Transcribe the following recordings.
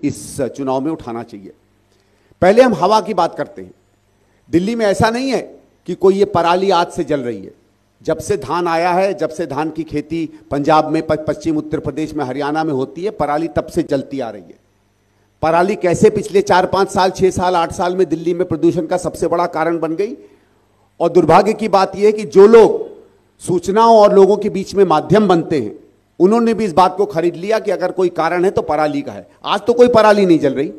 इस चुनाव में उठाना चाहिए। पहले हम हवा की बात करते हैं। दिल्ली में ऐसा नहीं है कि कोई ये पराली आज से जल रही है। जब से धान आया है, जब से धान की खेती पंजाब में, पश्चिम उत्तर प्रदेश में, हरियाणा में होती है, पराली तब से जलती आ रही है। पराली कैसे पिछले 4-5 साल, 6 साल, 8 साल में दिल्ली में प्रदूषण का सबसे बड़ा कारण बन गई। और दुर्भाग्य की बात यह है कि जो लोग सूचनाओं और लोगों के बीच में माध्यम बनते हैं, उन्होंने भी इस बात को खरीद लिया कि अगर कोई कारण है तो पराली का है। आज तो कोई पराली नहीं जल रही,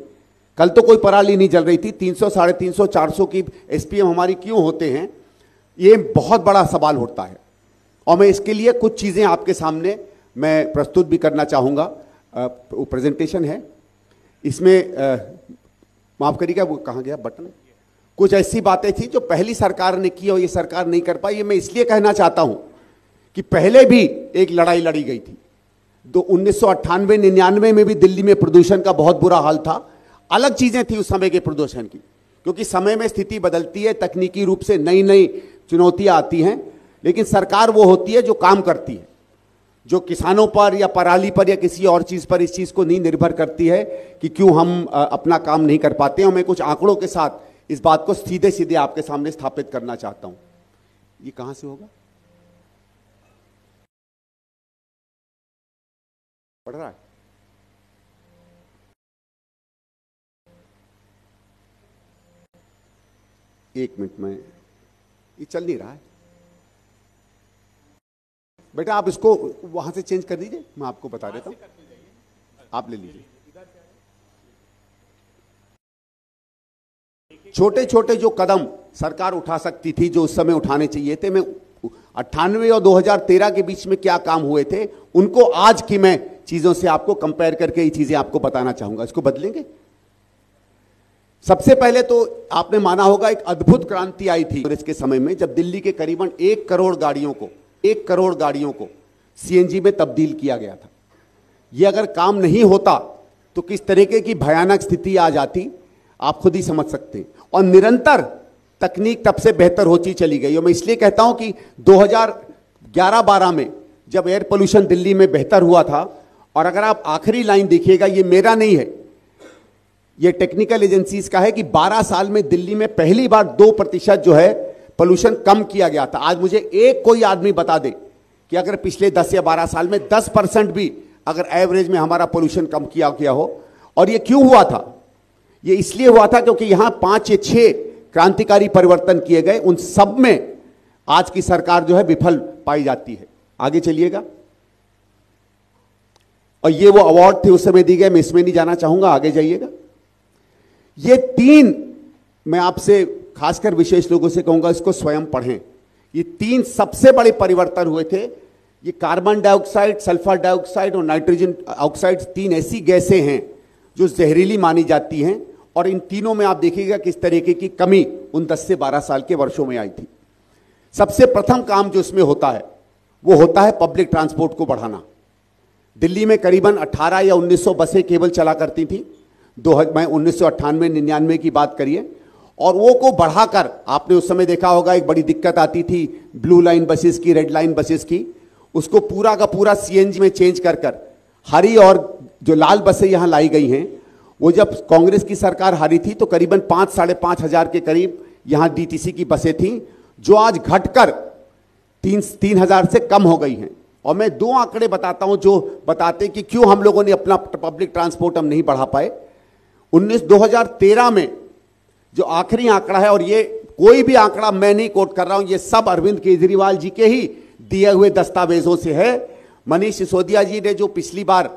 कल तो कोई पराली नहीं जल रही थी। 300, 350, 400 की एसपीएम हमारी क्यों होते हैं, ये बहुत बड़ा सवाल उठता है। और मैं इसके लिए कुछ चीजें आपके सामने मैं प्रस्तुत भी करना चाहूंगा। प्रेजेंटेशन है इसमें, माफ करिएगा, वो कहाँ गया बटन। कुछ ऐसी बातें थी जो पहली सरकार ने की और ये सरकार नहीं कर पाई। ये मैं इसलिए कहना चाहता हूं कि पहले भी एक लड़ाई लड़ी गई थी। 1998-99 में भी दिल्ली में प्रदूषण का बहुत बुरा हाल था। अलग चीजें थी उस समय के प्रदूषण की, क्योंकि समय में स्थिति बदलती है, तकनीकी रूप से नई नई चुनौतियां आती हैं। लेकिन सरकार वो होती है जो काम करती है, जो किसानों पर या पराली पर या किसी और चीज पर इस चीज को नहीं निर्भर करती है कि क्यों हम अपना काम नहीं कर पाते हैं। और मैं कुछ आंकड़ों के साथ इस बात को सीधे सीधे आपके सामने स्थापित करना चाहता हूं। ये कहां से होगा, पढ़ रहा है? एक मिनट में, ये चल नहीं रहा है बेटा, आप इसको वहां से चेंज कर दीजिए, मैं आपको बता देता हूं, आप ले लीजिए। छोटे छोटे जो कदम सरकार उठा सकती थी, जो उस समय उठाने चाहिए थे, मैं 98 और 2013 के बीच में क्या काम हुए थे, उनको आज की मैं चीजों से आपको कंपेयर करके ये चीजें आपको बताना चाहूंगा। इसको बदलेंगे। सबसे पहले तो आपने माना होगा एक अद्भुत क्रांति आई थी कांग्रेस के समय में, जब दिल्ली के करीबन 1 करोड़ गाड़ियों को सीएनजी में तब्दील किया गया था। यह अगर काम नहीं होता तो किस तरीके की भयानक स्थिति आ जाती, आप खुद ही समझ सकते हैं। और निरंतर तकनीक तब से बेहतर होती चली गई। और मैं इसलिए कहता हूं कि 2011-12 में जब एयर पोल्यूशन दिल्ली में बेहतर हुआ था, और अगर आप आखिरी लाइन देखिएगा, ये मेरा नहीं है, ये टेक्निकल एजेंसीज का है, कि 12 साल में दिल्ली में पहली बार 2% जो है पोल्यूशन कम किया गया था। आज मुझे एक कोई आदमी बता दे कि अगर पिछले 10 या 12 साल में 10% भी अगर एवरेज में हमारा पोल्यूशन कम किया हो। और ये क्यों हुआ था? ये इसलिए हुआ था क्योंकि यहां 5 या 6 क्रांतिकारी परिवर्तन किए गए। उन सब में आज की सरकार जो है विफल पाई जाती है। आगे चलिएगा। और ये वो अवार्ड थे उस समय दिए गए, मैं इसमें नहीं जाना चाहूंगा, आगे जाइएगा। ये 3 मैं आपसे खासकर विशेष लोगों से कहूंगा, इसको स्वयं पढ़ें। ये 3 सबसे बड़े परिवर्तन हुए थे। ये कार्बन डाइऑक्साइड, सल्फर डाइऑक्साइड और नाइट्रोजन ऑक्साइड 3 ऐसी गैसें हैं जो जहरीली मानी जाती हैं। और इन तीनों में आप देखिएगा किस तरीके की कमी उन 10 से 12 साल के वर्षों में आई थी। सबसे प्रथम काम जो इसमें होता है वो होता है पब्लिक ट्रांसपोर्ट को बढ़ाना। दिल्ली में करीबन 18 या 1900 बसें केवल चला करती थी। मैं 1998-99 की बात करिए, और वो को बढ़ाकर आपने उस समय देखा होगा एक बड़ी दिक्कत आती थी ब्लू लाइन बसेस की, रेड लाइन बसेस की। उसको पूरा का पूरा सीएनजी में चेंज कर हरी और जो लाल बसें यहां लाई गई हैं, वो जब कांग्रेस की सरकार हारी थी तो करीबन 5-5.5 हजार के करीब यहां डीटीसी की बसें थीं, जो आज घटकर 3,000 से कम हो गई हैं। और मैं 2 आंकड़े बताता हूं जो बताते हैं कि क्यों हम लोगों ने अपना पब्लिक ट्रांसपोर्ट हम नहीं बढ़ा पाए। 2013 में जो आखिरी आंकड़ा है, और ये कोई भी आंकड़ा मैं नहीं कोट कर रहा हूं, ये सब अरविंद केजरीवाल जी के ही दिए हुए दस्तावेजों से है। मनीष सिसोदिया जी ने जो पिछली बार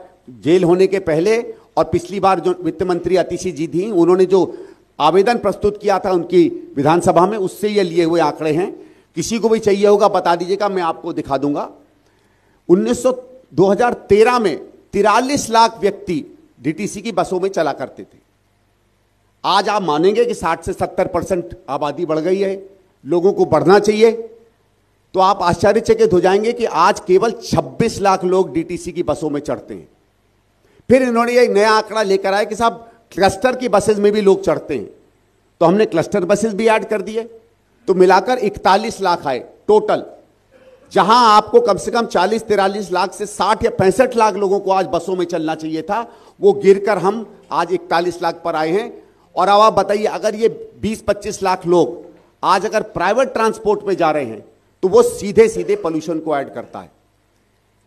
जेल होने के पहले और पिछली बार जो वित्त मंत्री अतिशी जी थी, उन्होंने जो आवेदन प्रस्तुत किया था उनकी विधानसभा में, उससे ये लिए हुए आंकड़े हैं। किसी को भी चाहिए होगा बता दीजिएगा, मैं आपको दिखा दूंगा। 2013 में 43 लाख व्यक्ति डीटीसी की बसों में चला करते थे। आज आप मानेंगे कि 60 से 70% आबादी बढ़ गई है, लोगों को बढ़ना चाहिए। तो आप आश्चर्यचकित हो जाएंगे कि आज केवल 26 लाख लोग डीटीसी की बसों में चढ़ते हैं। फिर इन्होंने एक नया आंकड़ा लेकर आया कि साहब क्लस्टर की बसेस में भी लोग चढ़ते हैं, तो हमने क्लस्टर बसेस भी ऐड कर दिए, तो मिलाकर 41 लाख आए टोटल। जहां आपको कम से कम 40-43 लाख से 60 या 65 लाख लोगों को आज बसों में चलना चाहिए था, वो गिरकर हम आज 41 लाख पर आए हैं। और अब आप बताइए, अगर ये 20-25 लाख लोग आज अगर प्राइवेट ट्रांसपोर्ट पे जा रहे हैं तो वो सीधे सीधे पोल्यूशन को ऐड करता है।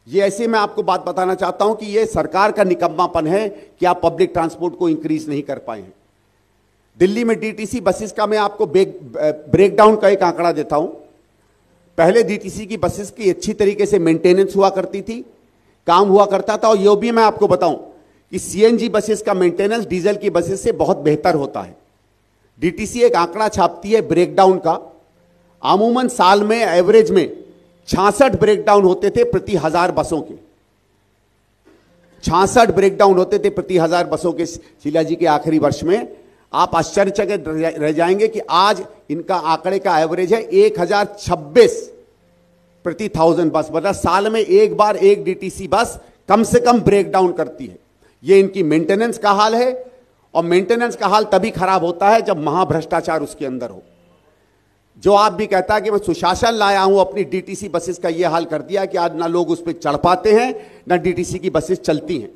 ये ऐसे मैं आपको बात बताना चाहता हूं कि ये सरकार का निकम्मापन है कि आप पब्लिक ट्रांसपोर्ट को इंक्रीज नहीं कर पाए हैं। दिल्ली में डीटीसी बसेस का मैं आपको ब्रेकडाउन का एक आंकड़ा देता हूं। पहले डीटीसी की बसेस की अच्छी तरीके से मेंटेनेंस हुआ करती थी, काम हुआ करता था। और ये भी मैं आपको बताऊं कि सीएनजी बसेस का मेंटेनेंस डीजल की बसेस से बहुत बेहतर होता है। डीटीसी एक आंकड़ा छापती है ब्रेकडाउन का, अमूमन साल में एवरेज में 66 ब्रेकडाउन होते थे प्रति 1000 बसों के। 66 ब्रेकडाउन होते थे प्रति 1000 बसों के शीला जी के आखिरी वर्ष में। आप आश्चर्यचकित रह जाएंगे कि आज इनका आंकड़े का एवरेज है 1026 प्रति 1000 बस, मतलब साल में एक बार एक डीटीसी बस कम से कम ब्रेकडाउन करती है। ये इनकी मेंटेनेंस का हाल है, और मेंटेनेंस का हाल तभी खराब होता है जब महाभ्रष्टाचार उसके अंदर हो। जो आप भी कहता है कि मैं सुशासन लाया हूं, अपनी डीटीसी बसेस का यह हाल कर दिया कि आज ना लोग उस पर चढ़ पाते हैं ना डीटीसी की बसेस चलती हैं।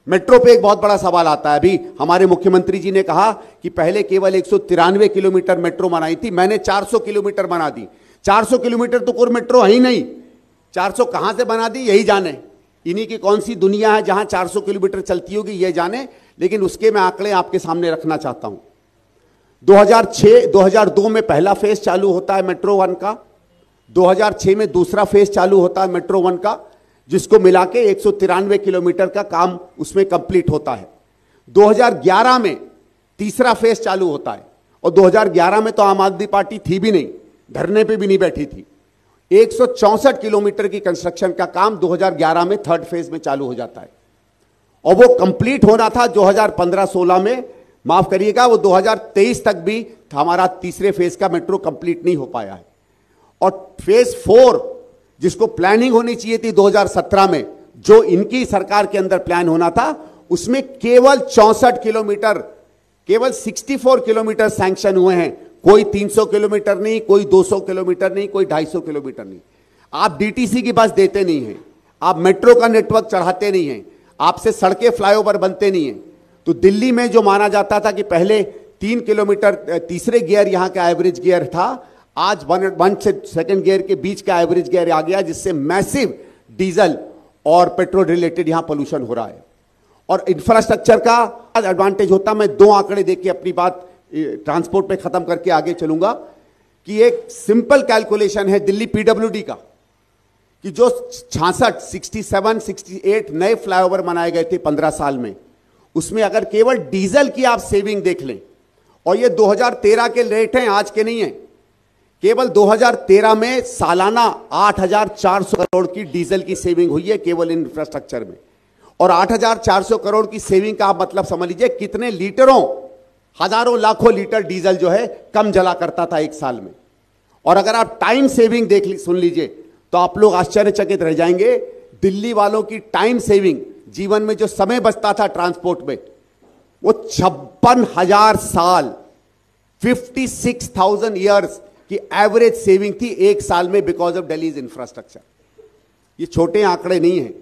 मेट्रो पे एक बहुत बड़ा सवाल आता है। अभी हमारे मुख्यमंत्री जी ने कहा कि पहले केवल 193 किलोमीटर मेट्रो बनाई थी, मैंने 400 किलोमीटर बना दी। 400 किलोमीटर तो कोई मेट्रो है ही नहीं, 400 कहां से बना दी यही जाने। इन्हीं की कौन सी दुनिया है जहां 400 किलोमीटर चलती होगी ये जाने। लेकिन उसके मैं आंकड़े आपके सामने रखना चाहता हूं। 2002 में पहला फेज चालू होता है मेट्रो 1 का, 2006 में दूसरा फेज चालू होता है मेट्रो 1 का, जिसको मिला के 193 किलोमीटर का काम उसमें कंप्लीट होता है। 2011 में तीसरा फेज चालू होता है, और 2011 में तो आम आदमी पार्टी थी भी नहीं, धरने पे भी नहीं बैठी थी। 164 किलोमीटर की कंस्ट्रक्शन का काम 2011 में थर्ड फेज में चालू हो जाता है, और वो कंप्लीट होना था 2015-16 में। माफ करिएगा, वो 2023 तक भी हमारा तीसरे फेज का मेट्रो कंप्लीट नहीं हो पाया है। और फेज 4 जिसको प्लानिंग होनी चाहिए थी 2017 में, जो इनकी सरकार के अंदर प्लान होना था, उसमें केवल 64 किलोमीटर, केवल 64 किलोमीटर सैंक्शन हुए हैं। कोई 300 किलोमीटर नहीं, कोई 200 किलोमीटर नहीं, कोई 250 किलोमीटर नहीं। आप डीटीसी की बस देते नहीं हैं, आप मेट्रो का नेटवर्क चढ़ाते नहीं हैं, आपसे सड़कें फ्लाईओवर बनते नहीं हैं। तो दिल्ली में जो माना जाता था कि पहले 3 किलोमीटर तीसरे गियर यहां का एवरेज गियर था, आज 1 से सेकंड गियर के बीच का एवरेज गियर आ गया, जिससे मैसिव डीजल और पेट्रोल रिलेटेड यहां पोल्यूशन हो रहा है। और इंफ्रास्ट्रक्चर का एडवांटेज होता, मैं 2 आंकड़े देख के अपनी बात ट्रांसपोर्ट पे खत्म करके आगे चलूंगा, कि एक सिंपल कैलकुलेशन है दिल्ली पीडब्ल्यूडी का, कि जो 67 नए फ्लाईओवर बनाए गए थे 15 साल में, उसमें अगर केवल डीजल की आप सेविंग देख लें, और ये 2013 के रेट हैं, आज के नहीं है, केवल 2013 में सालाना 8,400 करोड़ की डीजल की सेविंग हुई है केवल इंफ्रास्ट्रक्चर में। और 8,400 करोड़ की सेविंग का आप मतलब समझ लीजिए कितने लीटरों, हजारों लाखों लीटर डीजल जो है कम जला करता था एक साल में। और अगर आप टाइम सेविंग सुन लीजिए तो आप लोग आश्चर्यचकित रह जाएंगे। दिल्ली वालों की टाइम सेविंग, जीवन में जो समय बचता था ट्रांसपोर्ट में, वो 56,000 साल, 56,000 ईयर्स की एवरेज सेविंग थी एक साल में, बिकॉज ऑफ दिल्लीज इंफ्रास्ट्रक्चर। ये छोटे आंकड़े नहीं हैं,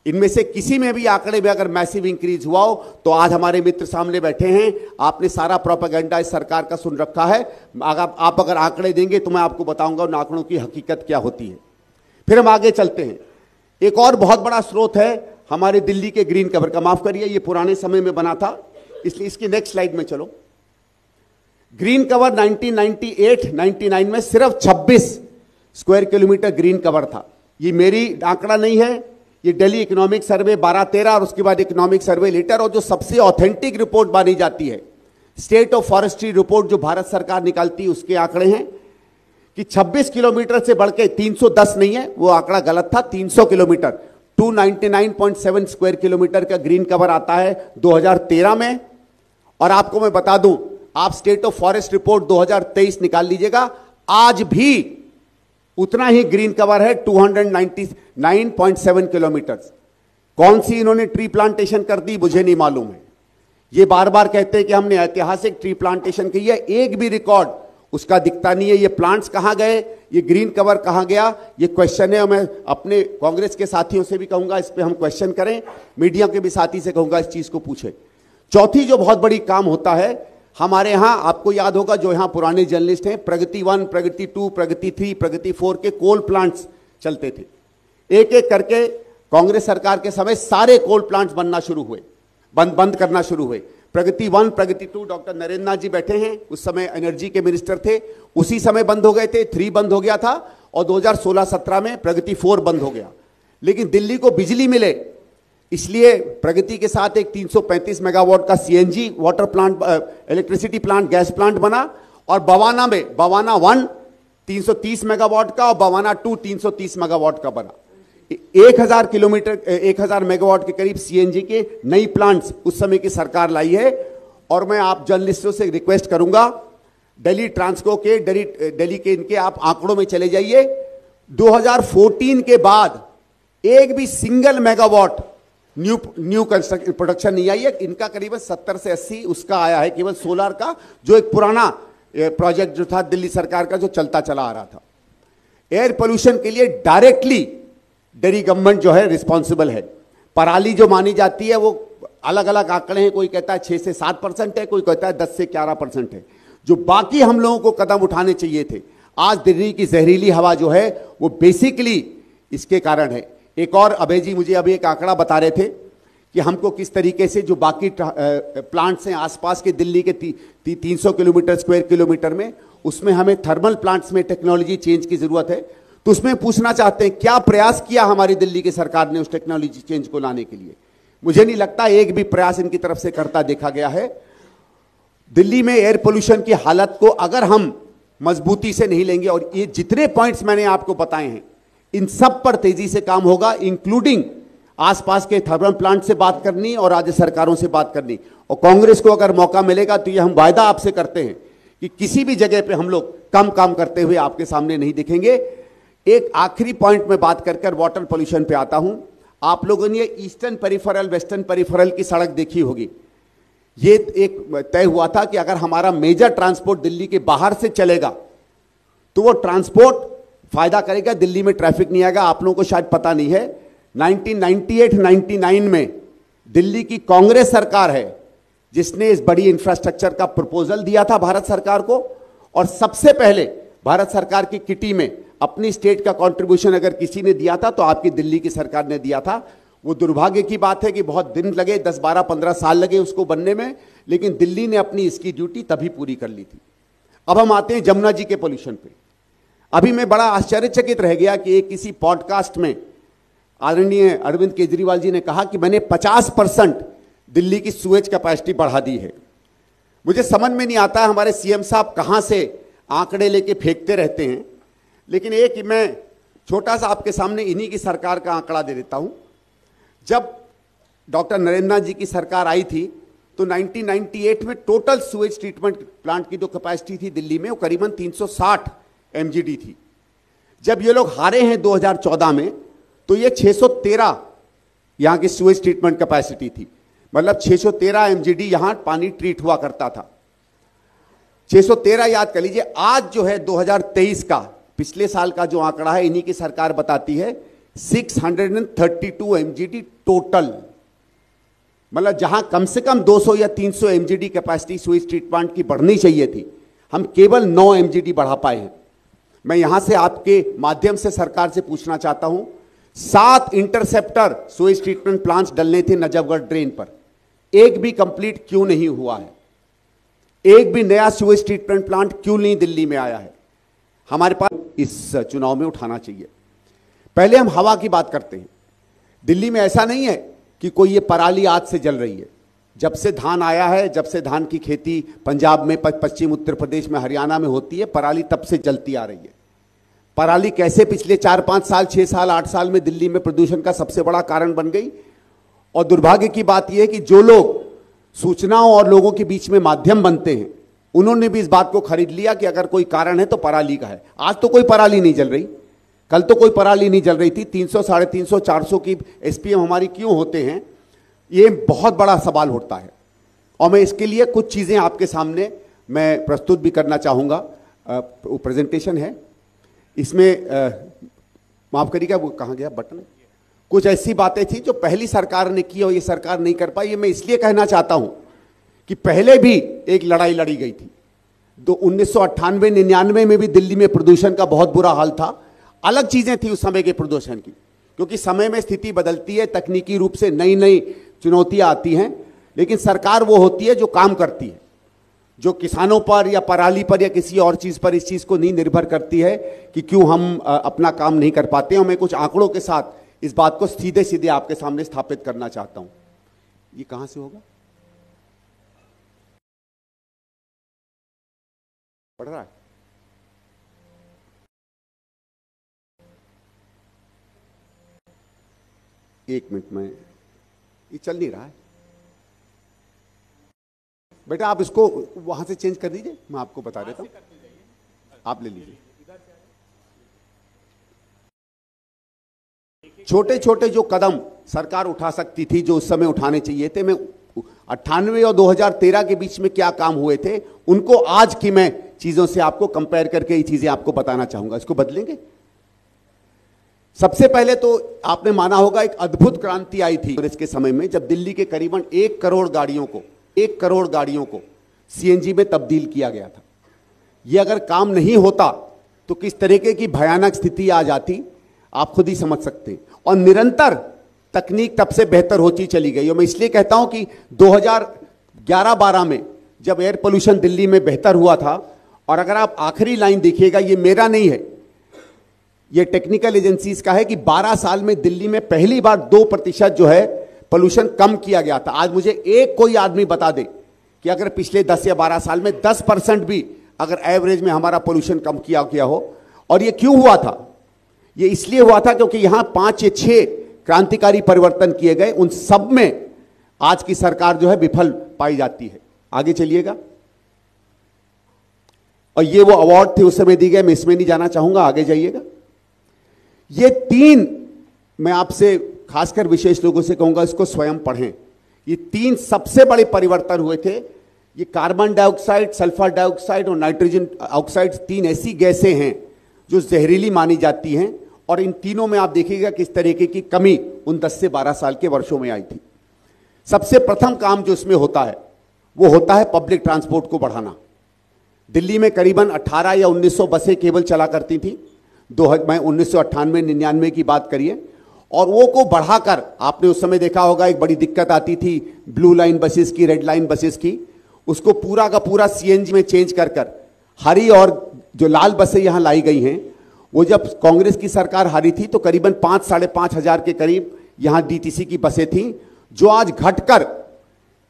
इनमें से किसी में भी आंकड़े में अगर मैसिव इंक्रीज हुआ हो तो आज हमारे मित्र सामने बैठे हैं, आपने सारा प्रोपेगेंडा इस सरकार का सुन रखा है। आप अगर आंकड़े देंगे तो मैं आपको बताऊंगा उन आंकड़ों की हकीकत क्या होती है। फिर हम आगे चलते हैं। एक और बहुत बड़ा स्रोत है हमारे दिल्ली के ग्रीन कवर का। माफ करिए, ये पुराने समय में बना था, इसलिए इसकी नेक्स्ट स्लाइड में चलो। ग्रीन कवर 1998-99 में सिर्फ 26 स्क्वायर किलोमीटर ग्रीन कवर था। ये मेरी आंकड़ा नहीं है, ये दिल्ली इकोनॉमिक सर्वे 12-13 और उसके बाद इकोनॉमिक सर्वे लेटर, और जो सबसे ऑथेंटिक रिपोर्ट मानी जाती है स्टेट ऑफ फॉरेस्ट्री रिपोर्ट जो भारत सरकार निकालती है, उसके आंकड़े हैं कि 26 किलोमीटर से बढ़ के 310 नहीं है, वो आंकड़ा गलत था, 300 किलोमीटर 299.7 स्क्वायर किलोमीटर का ग्रीन कवर आता है 2013 में। और आपको मैं बता दूं, आप स्टेट ऑफ फॉरेस्ट रिपोर्ट 2023 निकाल लीजिएगा, आज भी उतना ही ग्रीन कवर है 299.7 किलोमीटर। कौन सी इन्होंने ट्री प्लांटेशन कर दी मुझे नहीं मालूम है। ये बार बार कहते हैं कि हमने ऐतिहासिक ट्री प्लांटेशन की है, एक भी रिकॉर्ड उसका दिखता नहीं है। ये प्लांट्स कहां गए, ये ग्रीन कवर कहां गया, ये क्वेश्चन है। और मैं अपने कांग्रेस के साथियों से भी कहूंगा इस पे हम क्वेश्चन करें, मीडिया के भी साथी से कहूंगा इस चीज को पूछे। चौथी जो बहुत बड़ी काम होता है हमारे यहां, आपको याद होगा जो यहां पुराने जर्नलिस्ट हैं, प्रगति 1, प्रगति 2, प्रगति 3, प्रगति 4 के कोल प्लांट्स चलते थे। एक एक करके कांग्रेस सरकार के समय सारे कोल प्लांट्स बनना शुरू हुए, बंद करना शुरू हुए। प्रगति 1, प्रगति 2 डॉक्टर नरेंद्र नाथ जी बैठे हैं, उस समय एनर्जी के मिनिस्टर थे, उसी समय बंद हो गए थे। 3 बंद हो गया था और 2016-17 में प्रगति 4 बंद हो गया। लेकिन दिल्ली को बिजली मिले इसलिए प्रगति के साथ एक 335 मेगावाट का CNG water plant, electricity plant, gas plant बना। और बवाना में बवाना 1 330 मेगावाट का और बवाना 2 330 मेगावाट का बना। 1000 मेगावाट के करीब सीएनजी के नई प्लांट्स उस समय की सरकार लाई है। और मैं आप जर्नलिस्टों से रिक्वेस्ट करूंगा, दिल्ली ट्रांसको के, दिल्ली के इनके आप आंकड़ों में चले जाइए। 2014 के बाद एक भी single megawatt new construction production नहीं आई है। इनका करीबन 70 से 80 उसका आया है, केवल सोलर का, जो एक पुराना प्रोजेक्ट जो था दिल्ली सरकार का, जो चलता चला आ रहा था। एयर पोल्यूशन के लिए डायरेक्टली दिल्ली गवर्नमेंट जो है रिस्पॉन्सिबल है। पराली जो मानी जाती है वो अलग अलग आंकड़े हैं, कोई कहता है 6 से 7% है, कोई कहता है 10 से 11% है। जो बाकी हम लोगों को कदम उठाने चाहिए थे, आज दिल्ली की जहरीली हवा जो है वो बेसिकली इसके कारण है। एक और अभय जी मुझे अभी एक आंकड़ा बता रहे थे कि हमको किस तरीके से जो बाकी प्लांट्स हैं आसपास के दिल्ली के 300 किलोमीटर स्क्वायर किलोमीटर में, उसमें हमें थर्मल प्लांट्स में टेक्नोलॉजी चेंज की जरूरत है। तो उसमें पूछना चाहते हैं क्या प्रयास किया हमारी दिल्ली की सरकार ने उस टेक्नोलॉजी चेंज को लाने के लिए। मुझे नहीं लगता एक भी प्रयास इनकी तरफ से करता देखा गया है। दिल्ली में एयर पोल्यूशन की हालत को अगर हम मजबूती से नहीं लेंगे, और ये जितने पॉइंट्स मैंने आपको बताए हैं इन सब पर तेजी से काम होगा, इंक्लूडिंग आसपास के थर्मल प्लांट से बात करनी और राज्य सरकारों से बात करनी। और कांग्रेस को अगर मौका मिलेगा तो ये हम वायदा आपसे करते हैं कि किसी भी जगह पे हम लोग कम काम करते हुए आपके सामने नहीं दिखेंगे। एक आखिरी पॉइंट में बात कर वाटर पोल्यूशन पे आता हूं। आप लोगों ने ईस्टर्न पेरिफेरल वेस्टर्न पेरिफेरल की सड़क देखी होगी। ये एक तय हुआ था कि अगर हमारा मेजर ट्रांसपोर्ट दिल्ली के बाहर से चलेगा तो वो ट्रांसपोर्ट फायदा करेगा, दिल्ली में ट्रैफिक नहीं आएगा। आप लोगों को शायद पता नहीं है, 1998-99 में दिल्ली की कांग्रेस सरकार है जिसने इस बड़ी इंफ्रास्ट्रक्चर का प्रपोजल दिया था भारत सरकार को। और सबसे पहले भारत सरकार की किटी में अपनी स्टेट का कंट्रीब्यूशन अगर किसी ने दिया था तो आपकी दिल्ली की सरकार ने दिया था। वो दुर्भाग्य की बात है कि बहुत दिन लगे, 10, 12, 15 साल लगे उसको बनने में, लेकिन दिल्ली ने अपनी इसकी ड्यूटी तभी पूरी कर ली थी। अब हम आते हैं जमुना जी के पोल्यूशन पे। अभी मैं बड़ा आश्चर्यचकित रह गया कि एक किसी पॉडकास्ट में आदरणीय अरविंद केजरीवाल जी ने कहा कि मैंने 50% दिल्ली की सुएज कैपेसिटी बढ़ा दी है। मुझे समझ में नहीं आता हमारे सीएम साहब कहां से आंकड़े लेके फेंकते रहते हैं। लेकिन एक मैं छोटा सा आपके सामने इन्हीं की सरकार का आंकड़ा दे देता हूं। जब डॉक्टर नरेंद्र नाथ जी की सरकार आई थी तो 1998 में टोटल सुएज ट्रीटमेंट प्लांट की जो कैपेसिटी थी दिल्ली में वो करीबन 360 एमजीडी थी। जब ये लोग हारे हैं 2014 में तो ये 613 यहां की सुएज ट्रीटमेंट कैपेसिटी थी। मतलब 613 एमजीडी यहां पानी ट्रीट हुआ करता था। 613 याद कर लीजिए। आज जो है 2023 का, पिछले साल का जो आंकड़ा है इन्हीं की सरकार बताती है 632 एमजीडी टोटल। मतलब जहां कम से कम 200 या 300 एमजीडी कैपेसिटी सुएज ट्रीटमेंट की बढ़नी चाहिए थी, हम केवल 9 एमजीडी बढ़ा पाए हैं। मैं यहां से आपके माध्यम से सरकार से पूछना चाहता हूं, 7 इंटरसेप्टर सुएज ट्रीटमेंट प्लांट्स डलने थे नजफगढ़ ड्रेन पर, एक भी कंप्लीट क्यों नहीं हुआ है? एक भी नया सुएज ट्रीटमेंट प्लांट क्यों नहीं दिल्ली में आया है? हमारे पास इस चुनाव में उठाना चाहिए। पहले हम हवा की बात करते हैं। दिल्ली में ऐसा नहीं है कि कोई ये पराली आज से जल रही है। जब से धान आया है, जब से धान की खेती पंजाब में, पश्चिम उत्तर प्रदेश में, हरियाणा में होती है, पराली तब से जलती आ रही है। पराली कैसे पिछले 4-5 साल, 6 साल, 8 साल में दिल्ली में प्रदूषण का सबसे बड़ा कारण बन गई। और दुर्भाग्य की बात यह है कि जो लोग सूचनाओं और लोगों के बीच में माध्यम बनते हैं, उन्होंने भी इस बात को खरीद लिया कि अगर कोई कारण है तो पराली का है। आज तो कोई पराली नहीं जल रही, कल तो कोई पराली नहीं जल रही थी। 300, 350, 400 की एसपीएम हमारी क्यों होते हैं, ये बहुत बड़ा सवाल उठता है। और मैं इसके लिए कुछ चीजें आपके सामने मैं प्रस्तुत भी करना चाहूंगा। वो प्रेजेंटेशन है, इसमें माफ करिएगा, वो कहाँ गया बटन? कुछ ऐसी बातें थी जो पहली सरकार ने की और ये सरकार नहीं कर पाई। ये मैं इसलिए कहना चाहता हूं कि पहले भी एक लड़ाई लड़ी गई थी। 1998-99 में भी दिल्ली में प्रदूषण का बहुत बुरा हाल था। अलग चीजें थी उस समय के प्रदूषण की, क्योंकि समय में स्थिति बदलती है, तकनीकी रूप से नई नई चुनौतियां आती हैं, लेकिन सरकार वो होती है जो काम करती है, जो किसानों पर या पराली पर या किसी और चीज पर इस चीज को नहीं निर्भर करती है कि क्यों हम अपना काम नहीं कर पाते हैं। मैं कुछ आंकड़ों के साथ इस बात को सीधे सीधे आपके सामने स्थापित करना चाहता हूं। ये कहां से होगा? पढ़ रहा है? एक मिनट में, ये चल नहीं रहा है बेटा, आप इसको वहां से चेंज कर दीजिए, मैं आपको बता देता हूं, आप ले लीजिए। छोटे छोटे जो कदम सरकार उठा सकती थी, जो उस समय उठाने चाहिए थे, मैं 98 और 2013 के बीच में क्या काम हुए थे उनको आज की मैं चीजों से आपको कंपेयर करके ये चीजें आपको बताना चाहूंगा। इसको बदलेंगे। सबसे पहले तो आपने माना होगा एक अद्भुत क्रांति आई थी कांग्रेस के समय में, जब दिल्ली के करीबन 1 करोड़ गाड़ियों को सीएनजी में तब्दील किया गया था। यह अगर काम नहीं होता तो किस तरीके की भयानक स्थिति आ जाती आप खुद ही समझ सकते हैं। और निरंतर तकनीक तब से बेहतर होती चली गई। और मैं इसलिए कहता हूं कि 2011-12 में जब एयर पोल्यूशन दिल्ली में बेहतर हुआ था, और अगर आप आखिरी लाइन देखिएगा, ये मेरा नहीं है, ये टेक्निकल एजेंसीज का है, कि 12 साल में दिल्ली में पहली बार 2% जो है पोल्यूशन कम किया गया था। आज मुझे एक कोई आदमी बता दे कि अगर पिछले 10 या 12 साल में 10% भी अगर एवरेज में हमारा पोल्यूशन कम किया गया हो। और ये क्यों हुआ था? ये इसलिए हुआ था क्योंकि यहां 5 या 6 क्रांतिकारी परिवर्तन किए गए, उन सब में आज की सरकार जो है विफल पाई जाती है। आगे चलिएगा। और ये वो अवार्ड थे उस समय दी गए, मैं इसमें नहीं जाना चाहूंगा, आगे जाइएगा। ये 3 मैं आपसे खासकर विशेष लोगों से कहूंगा इसको स्वयं पढ़ें। ये 3 सबसे बड़े परिवर्तन हुए थे। ये कार्बन डाइऑक्साइड, सल्फर डाइऑक्साइड और नाइट्रोजन ऑक्साइड 3 ऐसी गैसें हैं जो जहरीली मानी जाती हैं, और इन तीनों में आप देखिएगा किस तरीके की कमी उन 10 से 12 साल के वर्षों में आई थी। सबसे प्रथम काम जो इसमें होता है वो होता है पब्लिक ट्रांसपोर्ट को बढ़ाना। दिल्ली में करीबन 18 या 1900 बसें केवल चला करती थी, मैं 1998-99 की बात करिए, और वो को बढ़ाकर आपने उस समय देखा होगा एक बड़ी दिक्कत आती थी ब्लू लाइन बसेस की, रेड लाइन बसेस की, उसको पूरा का पूरा सीएनजी में चेंज कर हरी और जो लाल बसें यहां लाई गई हैं, वो जब कांग्रेस की सरकार हारी थी तो करीबन 5-5.5 हजार के करीब यहां डीटीसी की बसें थीं, जो आज घटकर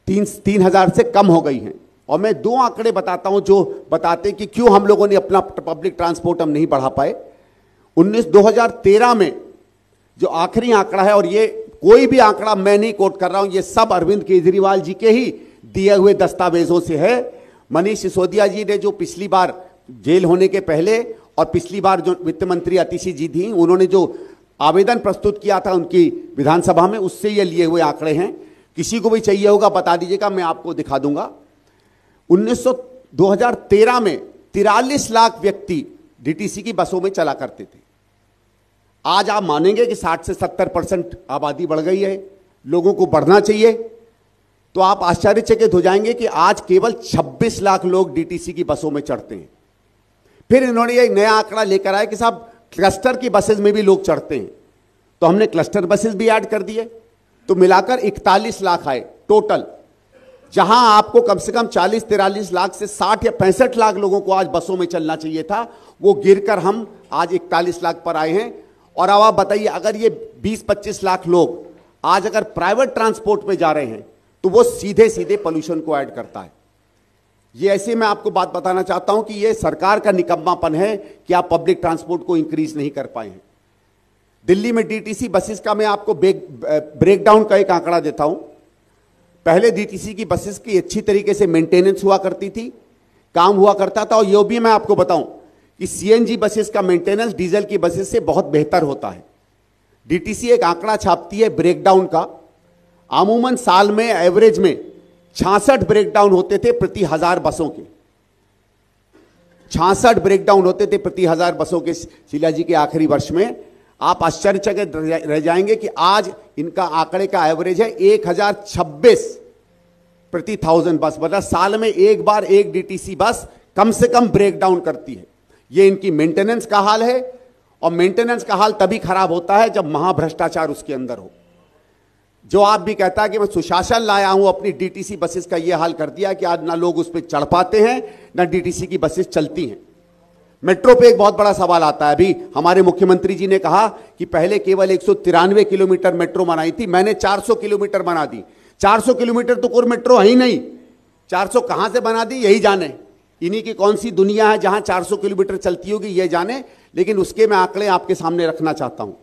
3,000 से कम हो गई हैं। और मैं 2 आंकड़े बताता हूं जो बताते कि क्यों हम लोगों ने अपना पब्लिक ट्रांसपोर्ट हम नहीं बढ़ा पाए। 2013 में जो आखिरी आंकड़ा है, और ये कोई भी आंकड़ा मैं नहीं कोट कर रहा हूं, ये सब अरविंद केजरीवाल जी के ही दिए हुए दस्तावेजों से है। मनीष सिसोदिया जी ने जो पिछली बार जेल होने के पहले और पिछली बार जो वित्त मंत्री अतिशी जी थी, उन्होंने जो आवेदन प्रस्तुत किया था उनकी विधानसभा में, उससे ये लिए हुए आंकड़े हैं। किसी को भी चाहिए होगा बता दीजिएगा, मैं आपको दिखा दूंगा। 2013 में 43 लाख व्यक्ति डीटीसी की बसों में चला करते थे। आज आप मानेंगे कि 60 से 70% आबादी बढ़ गई है, लोगों को बढ़ना चाहिए, तो आप आश्चर्यचकित हो जाएंगे कि आज केवल 26 लाख लोग डीटीसी की बसों में चढ़ते हैं। फिर इन्होंने एक नया आंकड़ा लेकर आया कि साहब क्लस्टर की बसेस में भी लोग चढ़ते हैं, तो हमने क्लस्टर बसेस भी ऐड कर दिए, तो मिलाकर 41 लाख आए टोटल। जहां आपको कम से कम 40-43 लाख से 60 या 65 लाख लोगों को आज बसों में चलना चाहिए था, वो गिरकर हम आज 41 लाख पर आए हैं। और अब आप बताइए, अगर ये 20-25 लाख लोग आज अगर प्राइवेट ट्रांसपोर्ट में जा रहे हैं तो वो सीधे सीधे पोल्यूशन को ऐड करता है। ये ऐसे मैं आपको बात बताना चाहता हूं कि ये सरकार का निकम्मापन है कि आप पब्लिक ट्रांसपोर्ट को इंक्रीज नहीं कर पाए हैं। दिल्ली में डीटीसी बसेस का मैं आपको ब्रेकडाउन का एक आंकड़ा देता हूं। पहले डीटीसी की बसेस की अच्छी तरीके से मेंटेनेंस हुआ करती थी, काम हुआ करता था, और यह भी मैं आपको बताऊं कि सीएनजी बसेस का मेंटेनेंस डीजल की बसेस से बहुत बेहतर होता है। डीटीसी एक आंकड़ा छापती है ब्रेकडाउन का, अमूमन साल में एवरेज में 66 ब्रेकडाउन होते थे प्रति 1000 बसों के। 66 ब्रेकडाउन होते थे प्रति 1000 बसों के शीला जी के आखिरी वर्ष में। आप आश्चर्यचकित रह जाएंगे कि आज इनका आंकड़े का एवरेज है 1026 प्रति 1000 बस, मतलब साल में एक बार एक डीटीसी बस कम से कम ब्रेकडाउन करती है। ये इनकी मेंटेनेंस का हाल है, और मेंटेनेंस का हाल तभी खराब होता है जब महाभ्रष्टाचार उसके अंदर हो। जो आप भी कहता है कि मैं सुशासन लाया हूं, अपनी डीटीसी बसेस का यह हाल कर दिया कि आज ना लोग उस पर चढ़ पाते हैं ना डीटीसी की बसेस चलती हैं। मेट्रो पे एक बहुत बड़ा सवाल आता है। अभी हमारे मुख्यमंत्री जी ने कहा कि पहले केवल 193 किलोमीटर मेट्रो बनाई थी, मैंने 400 किलोमीटर बना दी। 400 किलोमीटर तो कोई मेट्रो है ही नहीं, 400 कहां से बना दी यही जाने। इन्हीं की कौन सी दुनिया है जहां 400 किलोमीटर चलती होगी ये जाने। लेकिन उसके मैं आंकड़े आपके सामने रखना चाहता हूं।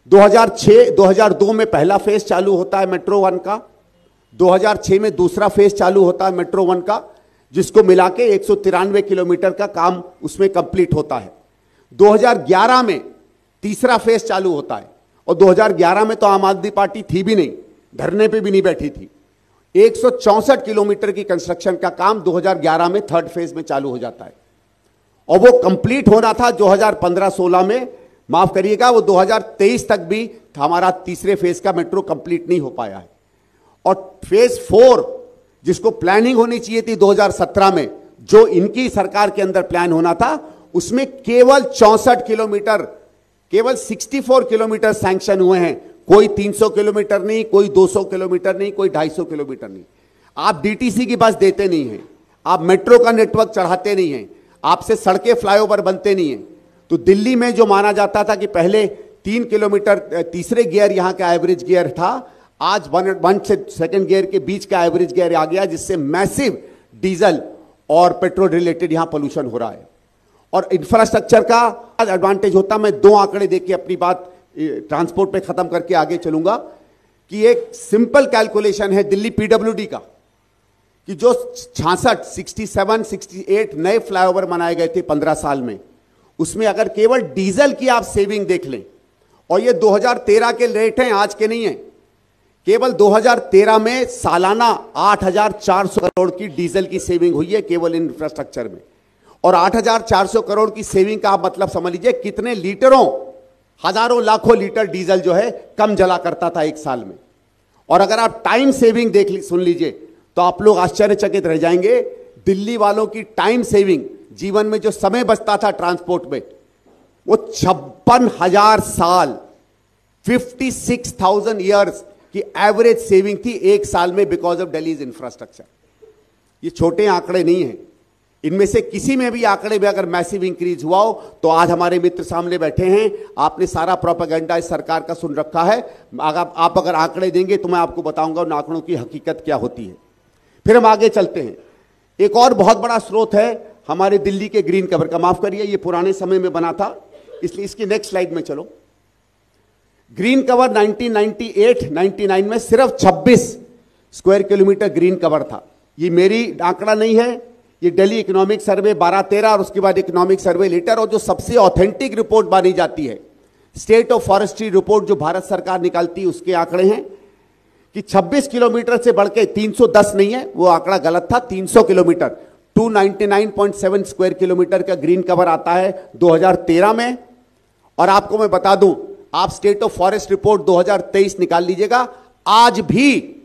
2002 में पहला फेज चालू होता है मेट्रो 1 का, 2006 में दूसरा फेज चालू होता है मेट्रो 1 का, जिसको मिला के 193 किलोमीटर का काम उसमें कंप्लीट होता है। 2011 में तीसरा फेज चालू होता है, और 2011 में तो आम आदमी पार्टी थी भी नहीं, धरने पे भी नहीं बैठी थी। 164 किलोमीटर की कंस्ट्रक्शन का काम 2011 में थर्ड फेज में चालू हो जाता है, और वो कंप्लीट होना था 2015-16 में। माफ करिएगा, वो 2023 तक भी हमारा तीसरे फेज का मेट्रो कंप्लीट नहीं हो पाया है। और फेज 4 जिसको प्लानिंग होनी चाहिए थी 2017 में, जो इनकी सरकार के अंदर प्लान होना था, उसमें केवल 64 किलोमीटर, केवल 64 किलोमीटर सैंक्शन हुए हैं। कोई 300 किलोमीटर नहीं, कोई 200 किलोमीटर नहीं, कोई 250 किलोमीटर नहीं। आप डीटीसी की बस देते नहीं हैं, आप मेट्रो का नेटवर्क चढ़ाते नहीं हैं, आपसे सड़कें फ्लाईओवर बनते नहीं हैं। तो दिल्ली में जो माना जाता था कि पहले 3 किलोमीटर तीसरे गियर यहां का एवरेज गियर था, आज 1 से सेकंड गियर के बीच का एवरेज गियर आ गया, जिससे मैसिव डीजल और पेट्रोल रिलेटेड यहां पोल्यूशन हो रहा है। और इंफ्रास्ट्रक्चर का एडवांटेज होता, मैं 2 आंकड़े देख के अपनी बात ट्रांसपोर्ट पे खत्म करके आगे चलूंगा, कि एक सिंपल कैलकुलेशन है दिल्ली पीडब्ल्यूडी का, कि जो 67 नए फ्लाईओवर बनाए गए थे 15 साल में, उसमें अगर केवल डीजल की आप सेविंग देख लें, और ये 2013 के रेट हैं, आज के नहीं है, केवल 2013 में सालाना 8,400 करोड़ की डीजल की सेविंग हुई है केवल इंफ्रास्ट्रक्चर में। और 8,400 करोड़ की सेविंग का आप मतलब समझ लीजिए कितने लीटरों, हजारों लाखों लीटर डीजल जो है कम जला करता था एक साल में। और अगर आप टाइम सेविंग सुन लीजिए तो आप लोग आश्चर्यचकित रह जाएंगे। दिल्ली वालों की टाइम सेविंग, जीवन में जो समय बचता था ट्रांसपोर्ट में, वो 56,000 साल, 56,000 ईयर्स की एवरेज सेविंग थी एक साल में, बिकॉज ऑफ दिल्लीज इंफ्रास्ट्रक्चर। ये छोटे आंकड़े नहीं हैं, इनमें से किसी में भी आंकड़े में अगर मैसिव इंक्रीज हुआ हो तो आज हमारे मित्र सामने बैठे हैं, आपने सारा प्रोपेगेंडा इस सरकार का सुन रखा है। आप अगर आंकड़े देंगे तो मैं आपको बताऊंगा उन आंकड़ों की हकीकत क्या होती है। फिर हम आगे चलते हैं। एक और बहुत बड़ा स्रोत है हमारे दिल्ली के ग्रीन कवर का, माफ करिए ये पुराने समय में बना था, इसलिए इसकी नेक्स्ट स्लाइड में चलो। ग्रीन कवर 1998-99 में सिर्फ 26 स्क्वायर किलोमीटर ग्रीन कवर था। ये मेरी आंकड़ा नहीं है, ये दिल्ली इकोनॉमिक सर्वे 12-13 और उसके बाद इकोनॉमिक सर्वे लेटर, और जो सबसे ऑथेंटिक रिपोर्ट मानी जाती है स्टेट ऑफ फॉरेस्ट्री रिपोर्ट जो भारत सरकार निकालती है, उसके आंकड़े हैं कि 26 किलोमीटर से बढ़ के 310 नहीं है, वो आंकड़ा गलत था, 300 किलोमीटर 299.7 स्क्वायर किलोमीटर का ग्रीन कवर आता है 2013 में। और आपको मैं बता दूं, आप स्टेट ऑफ फॉरेस्ट रिपोर्ट 2023 निकाल लीजिएगा, आज भी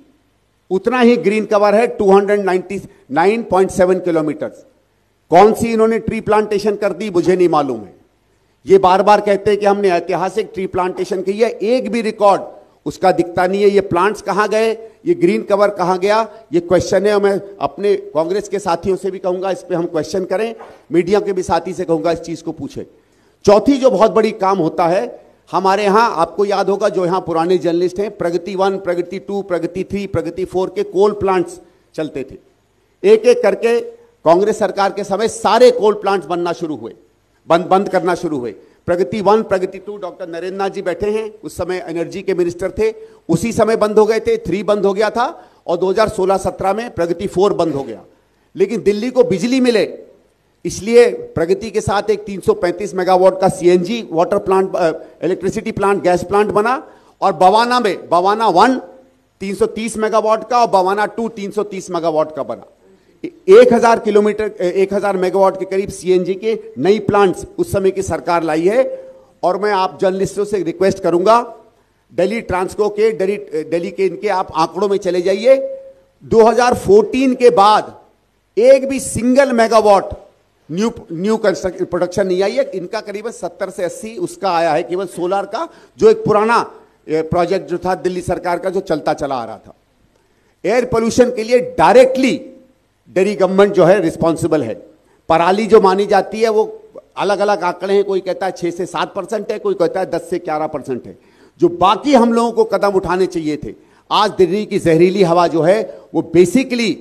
उतना ही ग्रीन कवर है 299.7 किलोमीटर। कौन सी इन्होंने ट्री प्लांटेशन कर दी मुझे नहीं मालूम है। ये बार बार कहते हैं कि हमने ऐतिहासिक ट्री प्लांटेशन की है, एक भी रिकॉर्ड उसका दिखता नहीं है। ये प्लांट्स कहां गए, ये ग्रीन कवर कहां गया, ये क्वेश्चन है। और मैं अपने कांग्रेस के साथियों से भी कहूंगा इस पे हम क्वेश्चन करें, मीडिया के भी साथी से कहूंगा इस चीज को पूछे। चौथी जो बहुत बड़ी काम होता है हमारे यहां, आपको याद होगा जो यहां पुराने जर्नलिस्ट हैं, प्रगति 1, प्रगति 2, प्रगति 3, प्रगति 4 के कोल प्लांट्स चलते थे। एक एक करके कांग्रेस सरकार के समय सारे कोल प्लांट्स बनना शुरू हुए, बंद करना शुरू हुए। प्रगति 1, प्रगति 2 डॉक्टर नरेंद्र नाथ जी बैठे हैं, उस समय एनर्जी के मिनिस्टर थे, उसी समय बंद हो गए थे। 3 बंद हो गया था, और 2016-17 में प्रगति 4 बंद हो गया। लेकिन दिल्ली को बिजली मिले, इसलिए प्रगति के साथ एक 335 मेगावाट का CNG water plant, electricity plant, gas plant बना। और बवाना में, बवाना 1 330 मेगावाट का और बवाना 2 330 मेगावाट का बना। 1000 मेगावाट के करीब सीएनजी के नई प्लांट्स उस समय की सरकार लाई है। और मैं आप जर्नलिस्टों से रिक्वेस्ट करूंगा, दिल्ली ट्रांसको के, दिल्ली के इनके आप आंकड़ों में चले जाइए। 2014 के बाद एक भी single megawatt new construction production नहीं आई है। इनका करीबन 70 से 80 उसका आया है, केवल सोलर का, जो एक पुराना प्रोजेक्ट जो था दिल्ली सरकार का, जो चलता चला आ रहा था। एयर पोल्यूशन के लिए डायरेक्टली दिल्ली गवर्नमेंट जो है रिस्पॉन्सिबल है। पराली जो मानी जाती है वो अलग अलग आंकड़े हैं, कोई कहता है 6 से 7% है, कोई कहता है 10 से 11% है। जो बाकी हम लोगों को कदम उठाने चाहिए थे, आज दिल्ली की जहरीली हवा जो है वो बेसिकली